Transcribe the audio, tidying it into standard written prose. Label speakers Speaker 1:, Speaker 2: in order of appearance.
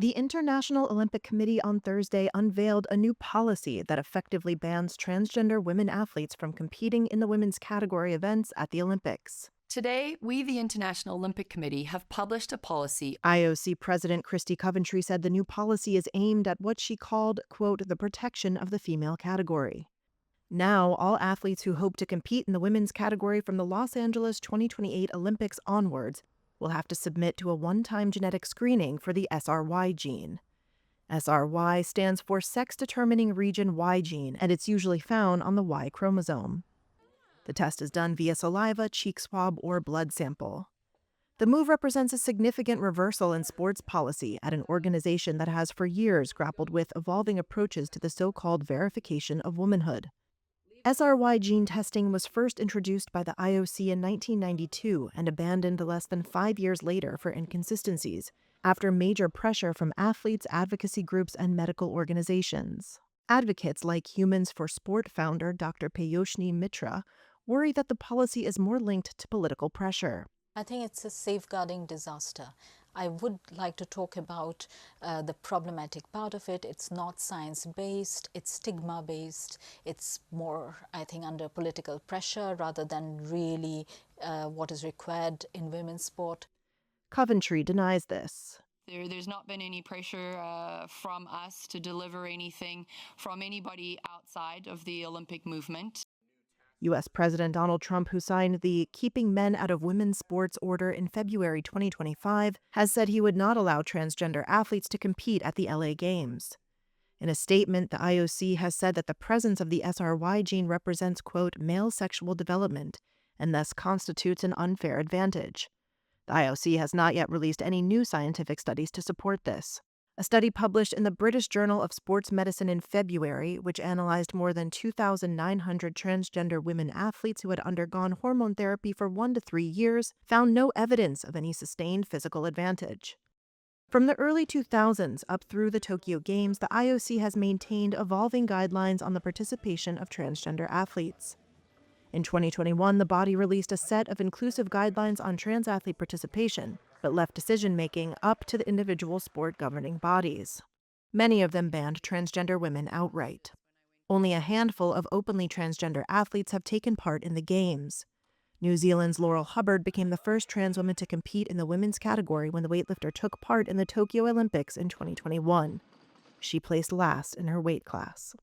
Speaker 1: The International Olympic Committee on Thursday unveiled a new policy that effectively bans transgender women athletes from competing in the women's category events at the Olympics.
Speaker 2: Today, we, the International Olympic Committee, have published a policy.
Speaker 1: IOC President Christy Coventry said the new policy is aimed at what she called, quote, the protection of the female category. Now, all athletes who hope to compete in the women's category from the Los Angeles 2028 Olympics onwards will have to submit to a one-time genetic screening for the SRY gene. SRY stands for sex-determining region Y gene, and it's usually found on the Y chromosome. The test is done via saliva, cheek swab, or blood sample. The move represents a significant reversal in sports policy at an organization that has for years grappled with evolving approaches to the so-called verification of womanhood. SRY gene testing was first introduced by the IOC in 1992 and abandoned less than 5 years later for inconsistencies, after major pressure from athletes, advocacy groups, and medical organizations. Advocates like Humans for Sport founder Dr. Payoshni Mitra worry that the policy is more linked to political pressure.
Speaker 3: I think it's a safeguarding disaster. I would like to talk about the problematic part of it. It's not science-based, it's stigma-based. It's more, I think, under political pressure rather than really what is required in women's sport.
Speaker 1: Coventry denies this.
Speaker 4: There's not been any pressure from us to deliver anything from anybody outside of the Olympic movement.
Speaker 1: U.S. President Donald Trump, who signed the Keeping Men Out of Women's Sports order in February 2025, has said he would not allow transgender athletes to compete at the LA Games. In a statement, the IOC has said that the presence of the SRY gene represents, quote, male sexual development, and thus constitutes an unfair advantage. The IOC has not yet released any new scientific studies to support this. A study published in the British Journal of Sports Medicine in February, which analyzed more than 2,900 transgender women athletes who had undergone hormone therapy for 1 to 3 years, found no evidence of any sustained physical advantage. From the early 2000s up through the Tokyo Games, the IOC has maintained evolving guidelines on the participation of transgender athletes. In 2021, the body released a set of inclusive guidelines on trans athlete participation, but left decision-making up to the individual sport governing bodies. Many of them banned transgender women outright. Only a handful of openly transgender athletes have taken part in the Games. New Zealand's Laurel Hubbard became the first trans woman to compete in the women's category when the weightlifter took part in the Tokyo Olympics in 2021. She placed last in her weight class.